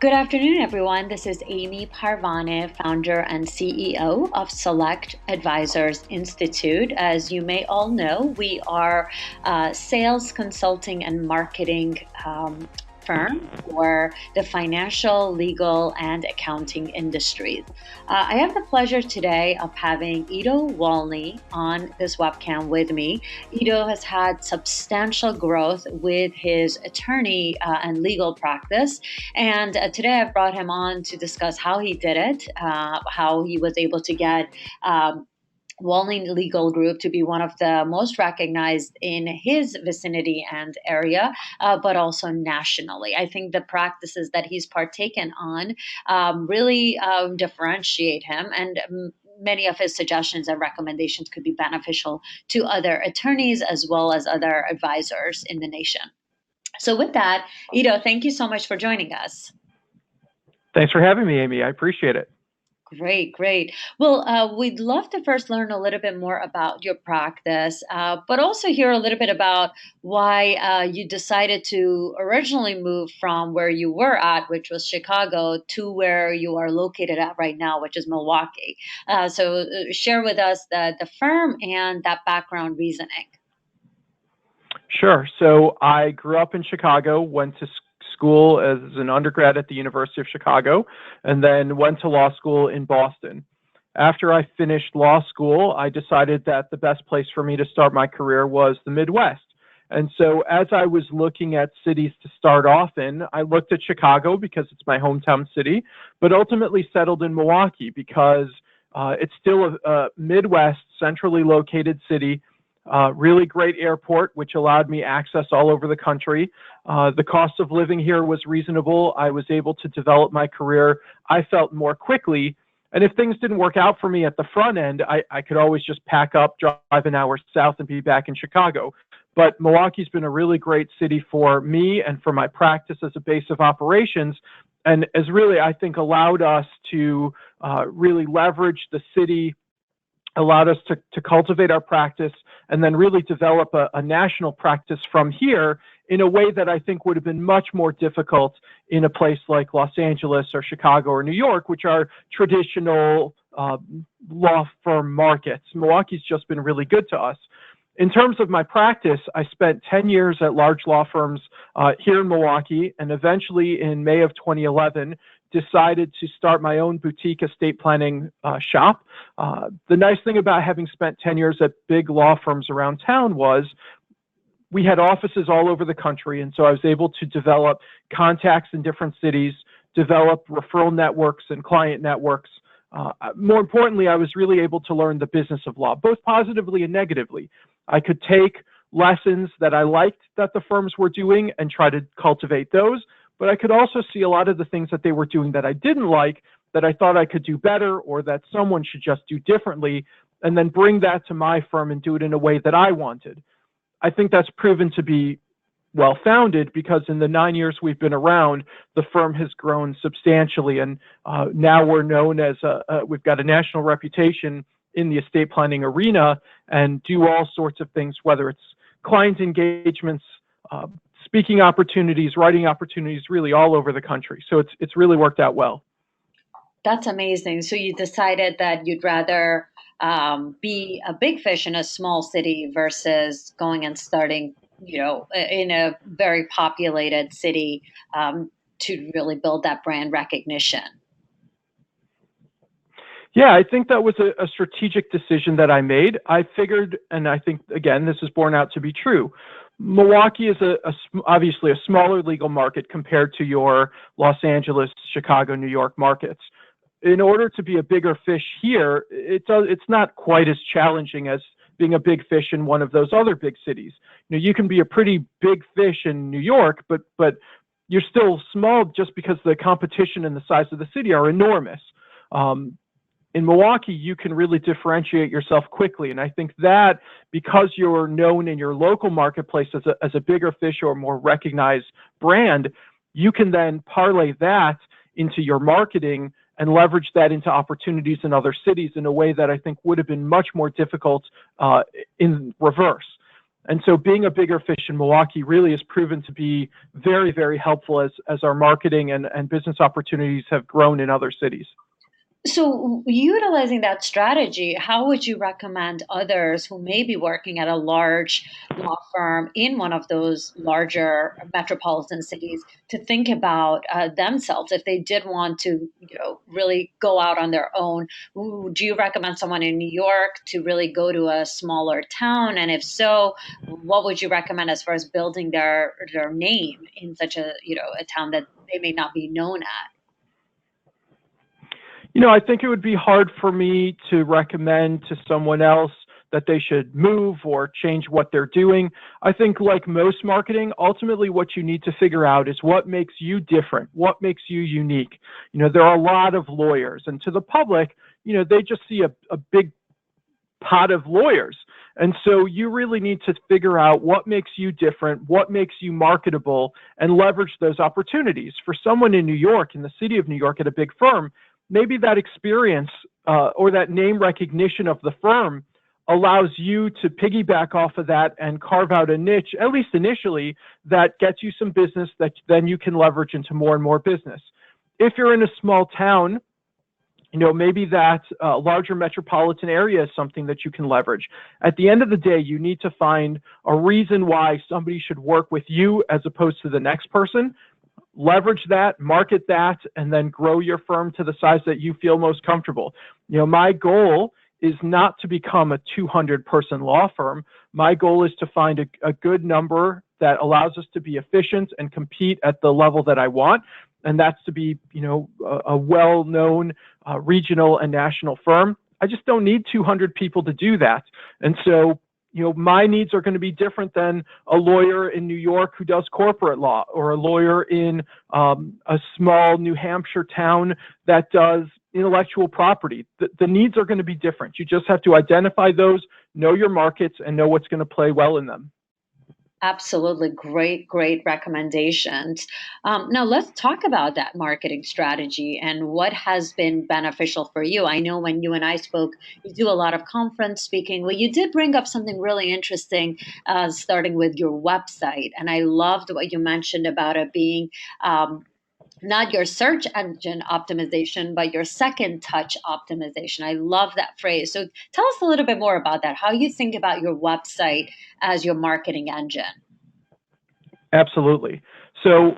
Good afternoon, everyone. This is Amy Parvaneh, founder and CEO of Select Advisors Institute. As you may all know, we are a sales, consulting, and marketing firm for the financial, legal, and accounting industries. I have the pleasure today of having Eido Walny on this webcam with me. Eido has had substantial growth with his attorney and legal practice, and today I've brought him on to discuss how he did it, how he was able to get Walny Legal Group to be one of the most recognized in his vicinity and area, but also nationally. I think the practices that he's partaken on really differentiate him, and many of his suggestions and recommendations could be beneficial to other attorneys as well as other advisors in the nation. So with that, Eido, thank you so much for joining us. Thanks for having me, Amy. I appreciate it. Great. Well, we'd love to first learn a little bit more about your practice, but also hear a little bit about why you decided to originally move from where you were at, which was Chicago, to where you are located at right now, which is Milwaukee. So share with us the firm and that background reasoning. Sure. So I grew up in Chicago, went to school as an undergrad at the University of Chicago, and then went to law school in Boston. After I finished law school, I decided that the best place for me to start my career was the Midwest. And so as I was looking at cities to start off in, I looked at Chicago because it's my hometown city, but ultimately settled in Milwaukee because it's still a Midwest, centrally located city. Really great airport, which allowed me access all over the country. The cost of living here was reasonable. I was able to develop my career, I felt, more quickly. And if things didn't work out for me at the front end, I could always just pack up, drive an hour south, and be back in Chicago. But Milwaukee's been a really great city for me and for my practice as a base of operations, and has really, I think, allowed us to really leverage the city, allowed us to cultivate our practice, and then really develop a national practice from here in a way that I think would have been much more difficult in a place like Los Angeles or Chicago or New York, which are traditional law firm markets. Milwaukee's just been really good to us. In terms of my practice, I spent 10 years at large law firms here in Milwaukee, and eventually in May of 2011, decided to start my own boutique estate planning shop. The nice thing about having spent 10 years at big law firms around town was we had offices all over the country, and so I was able to develop contacts in different cities, develop referral networks and client networks. More importantly, I was really able to learn the business of law, both positively and negatively. I could take lessons that I liked that the firms were doing and try to cultivate those, but I could also see a lot of the things that they were doing that I didn't like, that I thought I could do better, or that someone should just do differently, and then bring that to my firm and do it in a way that I wanted. I think that's proven to be well-founded because in the 9 years we've been around, the firm has grown substantially, and now we're known as, we've got a national reputation in the estate planning arena and do all sorts of things, whether it's client engagements, speaking opportunities, writing opportunities, really all over the country. So it's really worked out well. That's amazing. So you decided that you'd rather be a big fish in a small city versus going and starting, in a very populated city to really build that brand recognition. Yeah, I think that was a strategic decision that I made. I figured, and I think, again, this is borne out to be true, Milwaukee is obviously a smaller legal market compared to your Los Angeles, Chicago, New York markets. In order to be a bigger fish here, it's not quite as challenging as being a big fish in one of those other big cities. You can be a pretty big fish in New York, but you're still small just because the competition and the size of the city are enormous. In Milwaukee, you can really differentiate yourself quickly. And I think that because you're known in your local marketplace as a bigger fish or more recognized brand, you can then parlay that into your marketing and leverage that into opportunities in other cities in a way that I think would have been much more difficult in reverse. And so being a bigger fish in Milwaukee really has proven to be very, very helpful as our marketing and business opportunities have grown in other cities. So, utilizing that strategy, how would you recommend others who may be working at a large law firm in one of those larger metropolitan cities to think about themselves if they did want to, really go out on their own? Do you recommend someone in New York to really go to a smaller town? And if so, what would you recommend as far as building their name in such a town that they may not be known at? I think it would be hard for me to recommend to someone else that they should move or change what they're doing. I think like most marketing, ultimately what you need to figure out is what makes you different, what makes you unique. There are a lot of lawyers, and to the public, they just see a big pot of lawyers. And so you really need to figure out what makes you different, what makes you marketable, and leverage those opportunities. For someone in New York, in the city of New York at a big firm, maybe that experience or that name recognition of the firm allows you to piggyback off of that and carve out a niche, at least initially, that gets you some business that then you can leverage into more and more business. If you're in a small town, maybe that larger metropolitan area is something that you can leverage. At the end of the day, you need to find a reason why somebody should work with you as opposed to the next person. Leverage that, market that, and then grow your firm to the size that you feel most comfortable. My goal is not to become a 200-person law firm. My goal is to find a good number that allows us to be efficient and compete at the level that I want. And that's to be, a well-known regional and national firm. I just don't need 200 people to do that. And so, my needs are going to be different than a lawyer in New York who does corporate law, or a lawyer in a small New Hampshire town that does intellectual property. The needs are going to be different. You just have to identify those, know your markets, and know what's going to play well in them. Absolutely. Great recommendations. Now, let's talk about that marketing strategy and what has been beneficial for you. I know when you and I spoke, you do a lot of conference speaking. Well, you did bring up something really interesting, starting with your website. And I loved what you mentioned about it being not your search engine optimization, but your second touch optimization. I love that phrase. So tell us a little bit more about that, how you think about your website as your marketing engine. Absolutely. So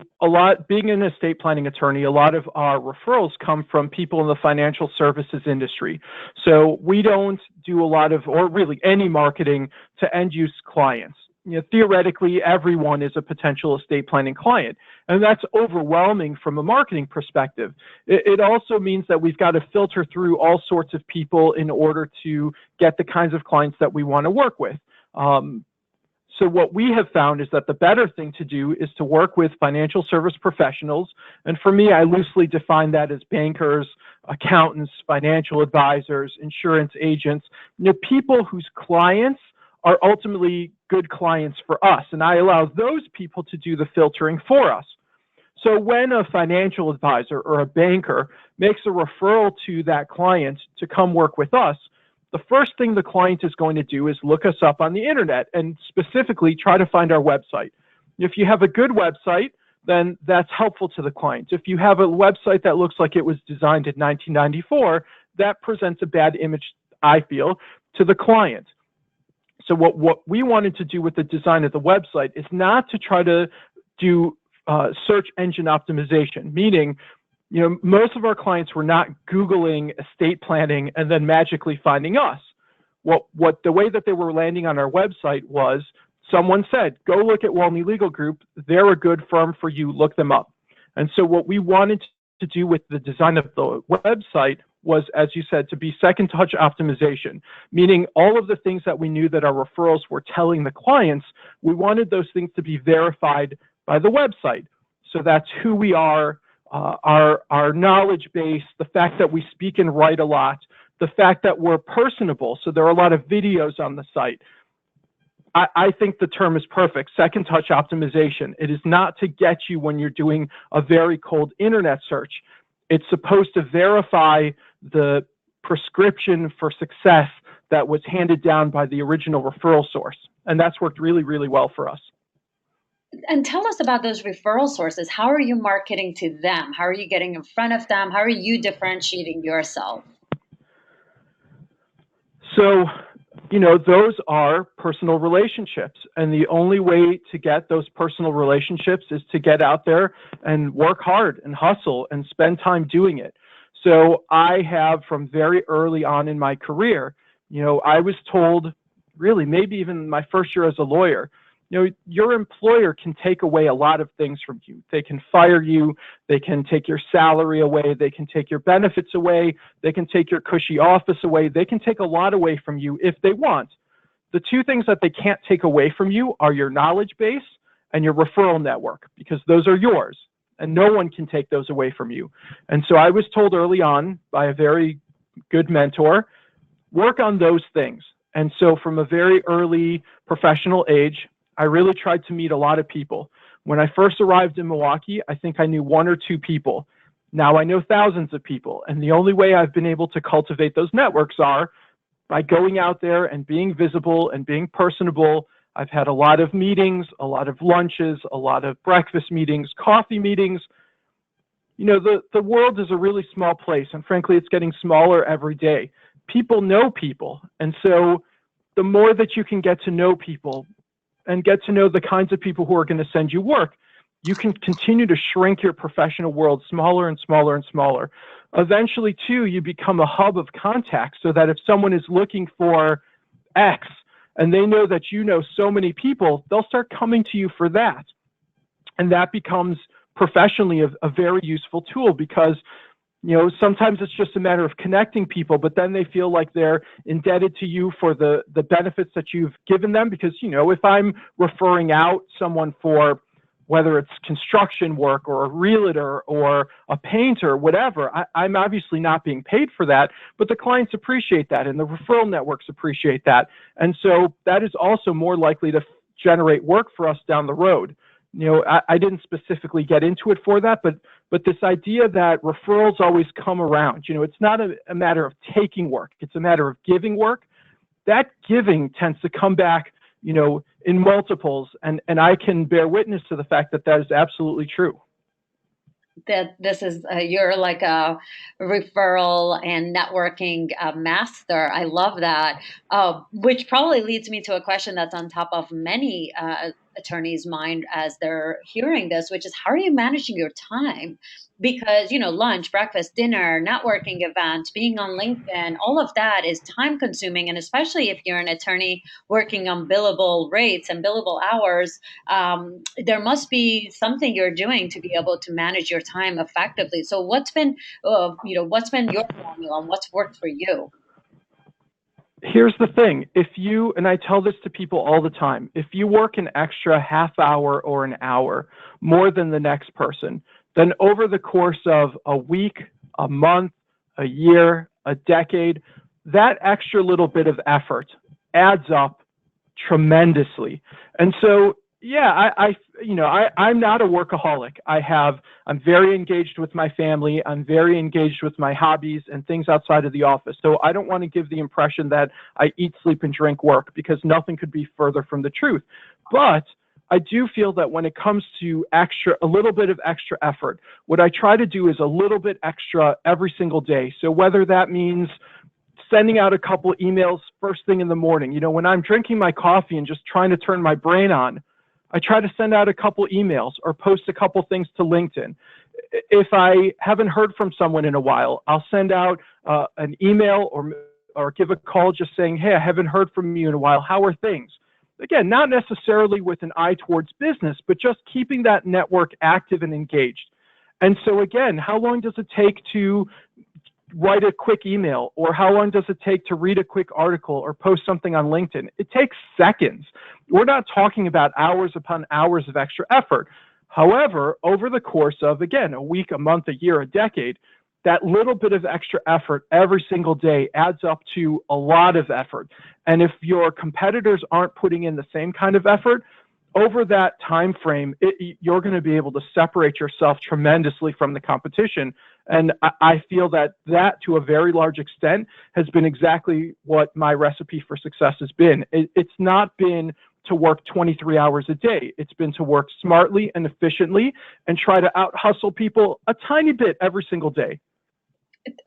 being an estate planning attorney, a lot of our referrals come from people in the financial services industry. So we don't do a lot of, or really any marketing to end use clients. Theoretically, everyone is a potential estate planning client, and that's overwhelming from a marketing perspective. It also means that we've got to filter through all sorts of people in order to get the kinds of clients that we want to work with. So what we have found is that the better thing to do is to work with financial service professionals. And for me, I loosely define that as bankers, accountants, financial advisors, insurance agents, people whose clients are ultimately good clients for us. And I allow those people to do the filtering for us. So when a financial advisor or a banker makes a referral to that client to come work with us, the first thing the client is going to do is look us up on the internet and specifically try to find our website. If you have a good website, then that's helpful to the client. If you have a website that looks like it was designed in 1994, that presents a bad image, I feel, to the client. So what we wanted to do with the design of the website is not to try to do search engine optimization, meaning, most of our clients were not Googling estate planning and then magically finding us. What the way that they were landing on our website was someone said, go look at Walny Legal Group. They're a good firm for you. Look them up. And so what we wanted to do with the design of the website was, as you said, to be second touch optimization, meaning all of the things that we knew that our referrals were telling the clients, we wanted those things to be verified by the website. So that's who we are, our knowledge base, the fact that we speak and write a lot, the fact that we're personable. So there are a lot of videos on the site. I think the term is perfect, second touch optimization. It is not to get you when you're doing a very cold internet search. It's supposed to verify the prescription for success that was handed down by the original referral source. And that's worked really, really well for us. And tell us about those referral sources. How are you marketing to them? How are you getting in front of them? How are you differentiating yourself? So, those are personal relationships. And the only way to get those personal relationships is to get out there and work hard and hustle and spend time doing it. So I have, from very early on in my career, I was told, really, maybe even my first year as a lawyer, your employer can take away a lot of things from you. They can fire you. They can take your salary away. They can take your benefits away. They can take your cushy office away. They can take a lot away from you if they want. The two things that they can't take away from you are your knowledge base and your referral network, because those are yours and no one can take those away from you. And so I was told early on by a very good mentor, work on those things. And so from a very early professional age, I really tried to meet a lot of people. When I first arrived in Milwaukee, I think I knew one or two people. Now I know thousands of people. And the only way I've been able to cultivate those networks are by going out there and being visible and being personable. I've had a lot of meetings, a lot of lunches, a lot of breakfast meetings, coffee meetings. The world is a really small place, and frankly, it's getting smaller every day. People know people. And so the more that you can get to know people, and get to know the kinds of people who are going to send you work, you can continue to shrink your professional world smaller and smaller and smaller. Eventually, too, you become a hub of contact, so that if someone is looking for X and they know that you know so many people, they'll start coming to you for that. And that becomes professionally a very useful tool, because sometimes it's just a matter of connecting people, but then they feel like they're indebted to you for the benefits that you've given them. Because, if I'm referring out someone for whether it's construction work or a realtor or a painter, whatever, I'm obviously not being paid for that, but the clients appreciate that and the referral networks appreciate that. And so that is also more likely to generate work for us down the road. I didn't specifically get into it for that, but this idea that referrals always come around, it's not a matter of taking work, it's a matter of giving work. That giving tends to come back, in multiples, and I can bear witness to the fact that is absolutely true. That this is you're like a referral and networking master. I love that, which probably leads me to a question that's on top of many attorneys' mind as they're hearing this, which is, how are you managing your time? Because lunch, breakfast, dinner, networking events, being on LinkedIn, all of that is time consuming, and especially if you're an attorney working on billable rates and billable hours, there must be something you're doing to be able to manage your time effectively. So what's been your formula and what's worked for you? Here's the thing. And I tell this to people all the time, if you work an extra half hour or an hour more than the next person, then over the course of a week, a month, a year, a decade, that extra little bit of effort adds up tremendously. And so, yeah, I'm not a workaholic. I'm very engaged with my family. I'm very engaged with my hobbies and things outside of the office. So I don't want to give the impression that I eat, sleep, and drink work, because nothing could be further from the truth. But I do feel that when it comes to a little bit of extra effort, what I try to do is a little bit extra every single day. So whether that means sending out a couple emails first thing in the morning, when I'm drinking my coffee and just trying to turn my brain on, I try to send out a couple emails or post a couple things to LinkedIn. If I haven't heard from someone in a while, I'll send out an email or give a call just saying, hey, I haven't heard from you in a while. How are things? Again, not necessarily with an eye towards business, but just keeping that network active and engaged. And so again, how long does it take to write a quick email, or how long does it take to read a quick article or post something on LinkedIn? It takes seconds. We're not talking about hours upon hours of extra effort. However, over the course of, again, a week, a month, a year, a decade, that little bit of extra effort every single day adds up to a lot of effort. And if your competitors aren't putting in the same kind of effort, over that time frame, you're going to be able to separate yourself tremendously from the competition. And I feel that to a very large extent has been exactly what my recipe for success has been. It's not been to work 23 hours a day. It's been to work smartly and efficiently and try to out hustle people a tiny bit every single day.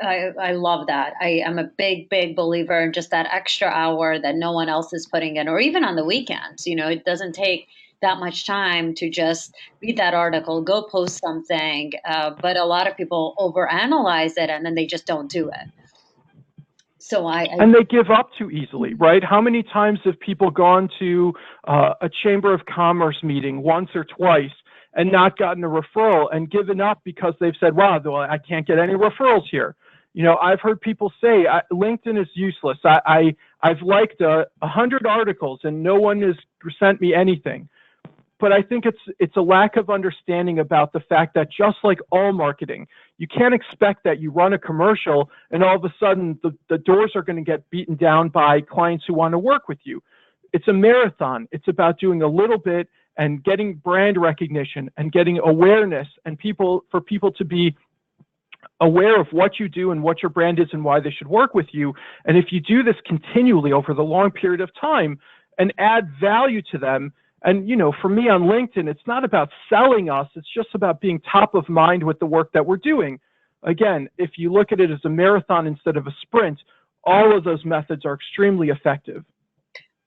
I love that. I am a big believer in just that extra hour that no one else is putting in, or even on the weekends. It doesn't take that much time to just read that article, go post something. But a lot of people overanalyze it and then they just don't do it. So and they give up too easily, right? How many times have people gone to a Chamber of Commerce meeting once or twice and not gotten a referral and given up because they've said, wow, I can't get any referrals here. I've heard people say LinkedIn is useless. I've liked 100 articles and no one has sent me anything. But I think it's a lack of understanding about the fact that just like all marketing, you can't expect that you run a commercial and all of a sudden the doors are going to get beaten down by clients who want to work with you. It's a marathon. It's about doing a little bit and getting brand recognition and getting awareness and for people to be aware of what you do and what your brand is and why they should work with you. And if you do this continually over the long period of time and add value to them, and, for me on LinkedIn, it's not about selling us. It's just about being top of mind with the work that we're doing. Again, if you look at it as a marathon instead of a sprint, all of those methods are extremely effective.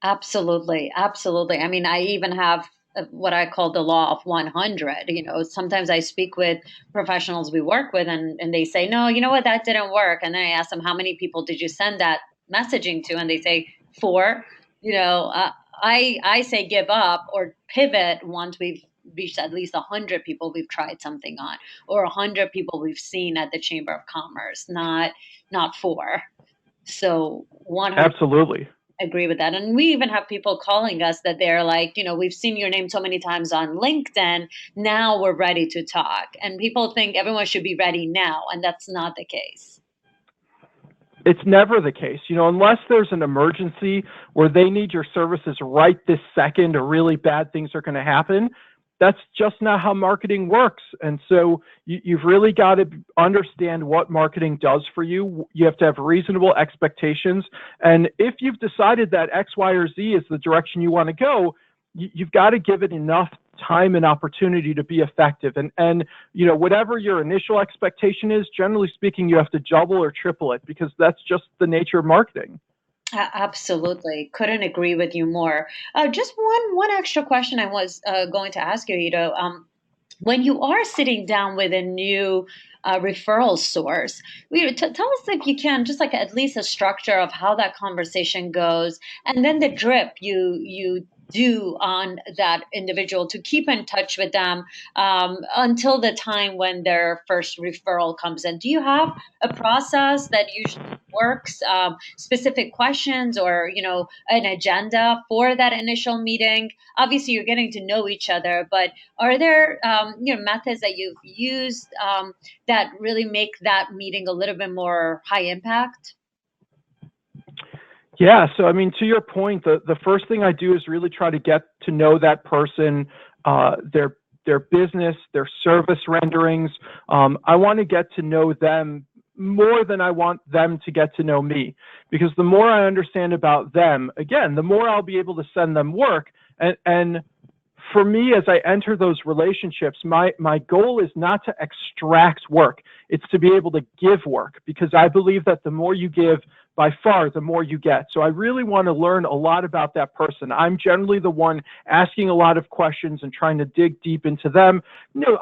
Absolutely. Absolutely. I mean, I even have what I call the law of 100. Sometimes I speak with professionals we work with and they say, no, you know what, that didn't work. And then I ask them, how many people did you send that messaging to? And they say 4. I say give up or pivot once we've reached at least 100 people we've tried something on, or 100 people we've seen at the Chamber of Commerce, not 4. So 100. Absolutely. Agree with that. And we even have people calling us that they're like, we've seen your name so many times on LinkedIn. Now we're ready to talk. And people think everyone should be ready now. And that's not the case. It's never the case, unless there's an emergency where they need your services right this second or really bad things are going to happen. That's just not how marketing works. And so you've really got to understand what marketing does for you. You have to have reasonable expectations. And if you've decided that X, Y, or Z is the direction you want to go, you've got to give it enough time and opportunity to be effective. And whatever your initial expectation is, generally speaking, you have to double or triple it because that's just the nature of marketing. Absolutely. Couldn't agree with you more. Just one extra question I was going to ask you, Eido. When you are sitting down with a new referral source, tell us if you can, just like at least a structure of how that conversation goes, and then the drip you do on that individual to keep in touch with them until the time when their first referral comes in. Do you have a process that usually works, specific questions or, an agenda for that initial meeting? Obviously, you're getting to know each other, but are there, methods that you've used that really make that meeting a little bit more high impact? Yeah. So, I mean, to your point, the first thing I do is really try to get to know that person, their business, their service renderings. I want to get to know them more than I want them to get to know me, because the more I understand about them, again, the more I'll be able to send them work. And for me, as I enter those relationships, my goal is not to extract work. It's to be able to give work, because I believe that the more you give, by far, the more you get. So I really want to learn a lot about that person. I'm generally the one asking a lot of questions and trying to dig deep into them.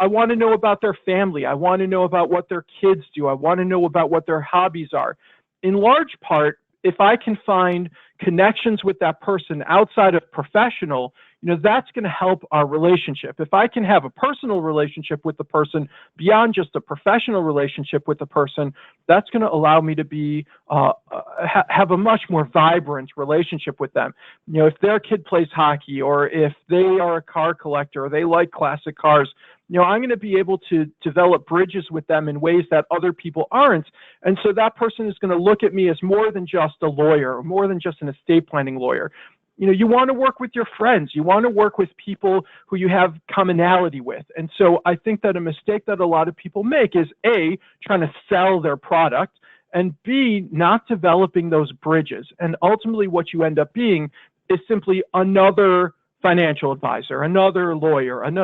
I want to know about their family. I want to know about what their kids do. I want to know about what their hobbies are. In large part, if I can find connections with that person outside of professional, that's going to help our relationship. If I can have a personal relationship with the person beyond just a professional relationship with the person, that's going to allow me to be have a much more vibrant relationship with them. If their kid plays hockey, or if they are a car collector, or they like classic cars, I'm going to be able to develop bridges with them in ways that other people aren't. And so that person is going to look at me as more than just a lawyer, or more than just an estate planning lawyer. you want to work with your friends. You want to work with people who you have commonality with. And so I think that a mistake that a lot of people make is A, trying to sell their product, and B, not developing those bridges. And ultimately what you end up being is simply another financial advisor, another lawyer, and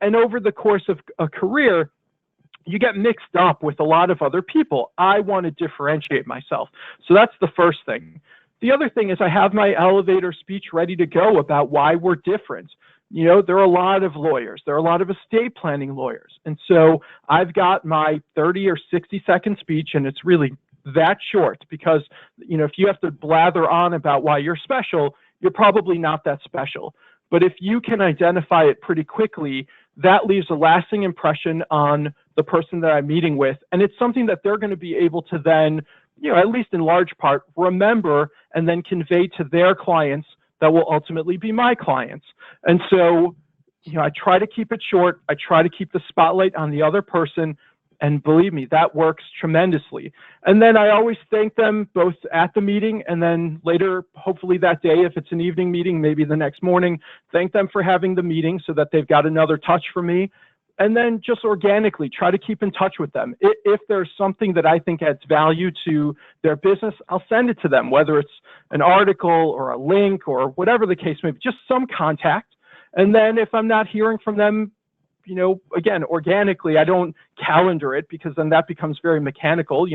over the course of a career, you get mixed up with a lot of other people. I want to differentiate myself. So that's the first thing. The other thing is I have my elevator speech ready to go about why we're different. There are a lot of lawyers. There are a lot of estate planning lawyers. And so I've got my 30 or 60-second speech, and it's really that short because, if you have to blather on about why you're special, you're probably not that special. But if you can identify it pretty quickly, that leaves a lasting impression on the person that I'm meeting with. And it's something that they're going to be able to then, at least in large part, remember and then convey to their clients that will ultimately be my clients. And so, I try to keep it short. I try to keep the spotlight on the other person. And believe me, that works tremendously. And then I always thank them both at the meeting and then later, hopefully that day, if it's an evening meeting, maybe the next morning, thank them for having the meeting so that they've got another touch from me. And then just organically try to keep in touch with them. If there's something that I think adds value to their business, I'll send it to them, whether it's an article or a link or whatever the case may be, just some contact. And then if I'm not hearing from them, again, organically, I don't calendar it because then that becomes very mechanical.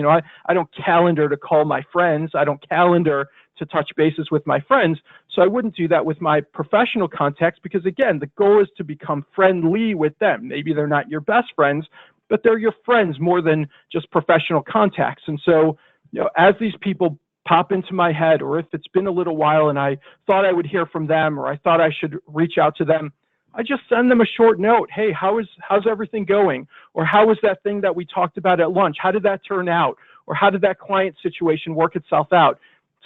I don't calendar to call my friends. I don't calendar to touch bases with my friends. So I wouldn't do that with my professional contacts because, again, the goal is to become friendly with them. Maybe they're not your best friends, but they're your friends more than just professional contacts. And so, as these people pop into my head, or if it's been a little while and I thought I would hear from them, or I thought I should reach out to them, I just send them a short note. Hey, how's everything going? Or how was that thing that we talked about at lunch? How did that turn out? Or how did that client situation work itself out?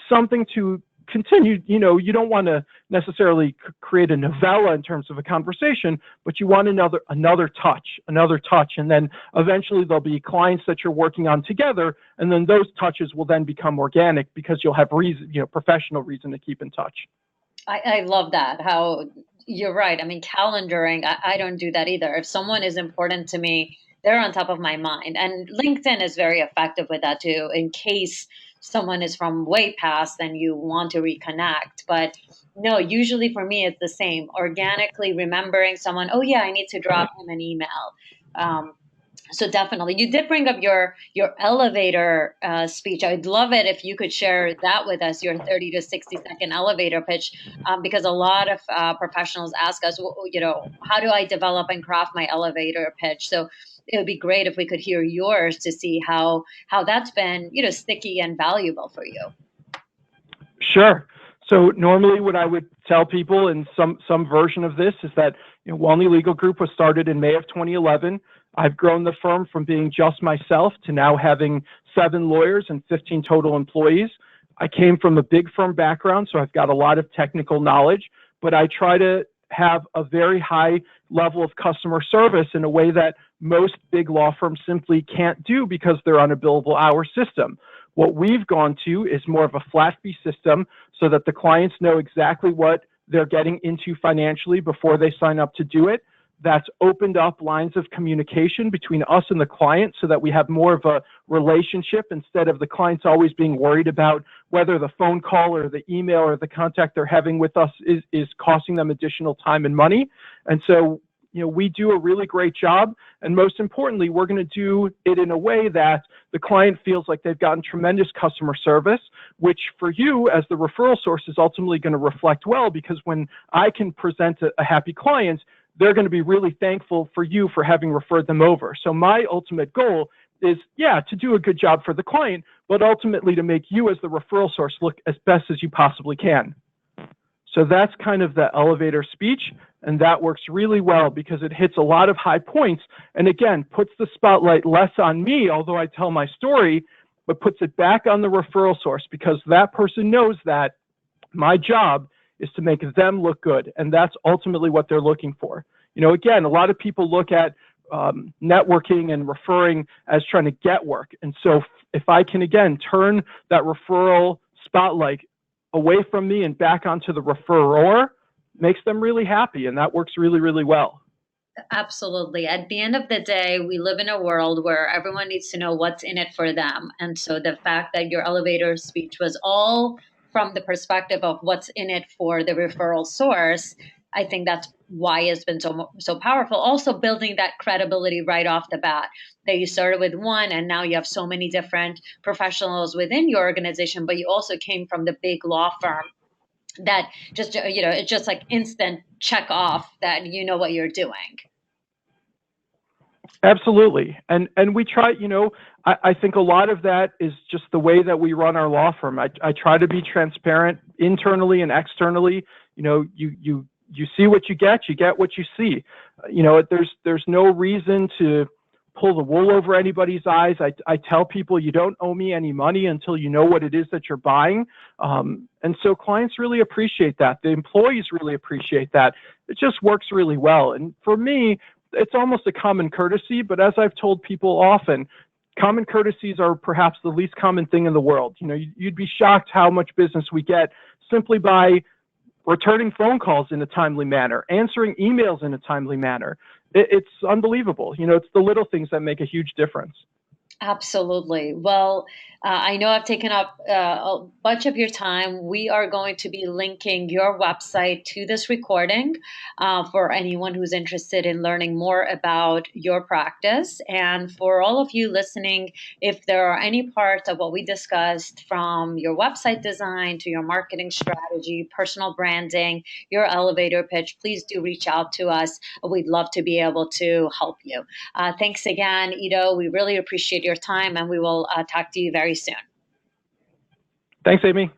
Something to continue. You don't want to necessarily create a novella in terms of a conversation, but you want another touch, and then eventually there'll be clients that you're working on together, and then those touches will then become organic because you'll have reason, professional reason to keep in touch. I love that. How you're right. I mean, calendaring, I don't do that either. If someone is important to me, they're on top of my mind. And LinkedIn is very effective with that too, in case someone is from way past and you want to reconnect. But no, usually for me, it's the same. Organically remembering someone, oh yeah, I need to drop him an email. So definitely, you did bring up your elevator speech. I'd love it if you could share that with us, your 30 to 60-second elevator pitch, because a lot of professionals ask us, how do I develop and craft my elevator pitch? So it would be great if we could hear yours to see how that's been, sticky and valuable for you. Sure. So normally what I would tell people in some version of this is that Walny Legal Group was started in May of 2011. I've grown the firm from being just myself to now having 7 lawyers and 15 total employees. I came from a big firm background, so I've got a lot of technical knowledge, but I try to have a very high level of customer service in a way that most big law firms simply can't do because they're on a billable hour system. What we've gone to is more of a flat fee system so that the clients know exactly what they're getting into financially before they sign up to do it. That's opened up lines of communication between us and the client so that we have more of a relationship instead of the clients always being worried about whether the phone call or the email or the contact they're having with us is costing them additional time and money. And so, we do a really great job. And most importantly, we're going to do it in a way that the client feels like they've gotten tremendous customer service, which for you as the referral source is ultimately going to reflect well, because when I can present a happy client, they're going to be really thankful for you for having referred them over. So my ultimate goal is, to do a good job for the client, but ultimately to make you as the referral source look as best as you possibly can. So that's kind of the elevator speech, and that works really well because it hits a lot of high points and, again, puts the spotlight less on me, although I tell my story, but puts it back on the referral source because that person knows that my job is to make them look good, and that's ultimately what they're looking for. Again, a lot of people look at networking and referring as trying to get work, and so if I can, again, turn that referral spotlight away from me and back onto the referrer makes them really happy. And that works really, really well. Absolutely. At the end of the day, we live in a world where everyone needs to know what's in it for them. And so the fact that your elevator speech was all from the perspective of what's in it for the referral source, I think that's why it's been so powerful. Also building that credibility right off the bat, that you started with one and now you have so many different professionals within your organization, but you also came from the big law firm that just, it's just like instant check off that you know what you're doing. Absolutely. And we try, I think a lot of that is just the way that we run our law firm. I try to be transparent internally and externally. You see what you get what you see. There's no reason to pull the wool over anybody's eyes. I tell people you don't owe me any money until you know what it is that you're buying. And so clients really appreciate that. The employees really appreciate that. It just works really well. And for me, it's almost a common courtesy, but as I've told people often, common courtesies are perhaps the least common thing in the world. You'd be shocked how much business we get simply by returning phone calls in a timely manner, answering emails in a timely manner. It's unbelievable. It's the little things that make a huge difference. Absolutely. Well, I know I've taken up a bunch of your time. We are going to be linking your website to this recording for anyone who's interested in learning more about your practice. And for all of you listening, if there are any parts of what we discussed, from your website design to your marketing strategy, personal branding, your elevator pitch, please do reach out to us. We'd love to be able to help you. Thanks again, Eido. We really appreciate your time, and we will talk to you very soon. Thanks, Amy.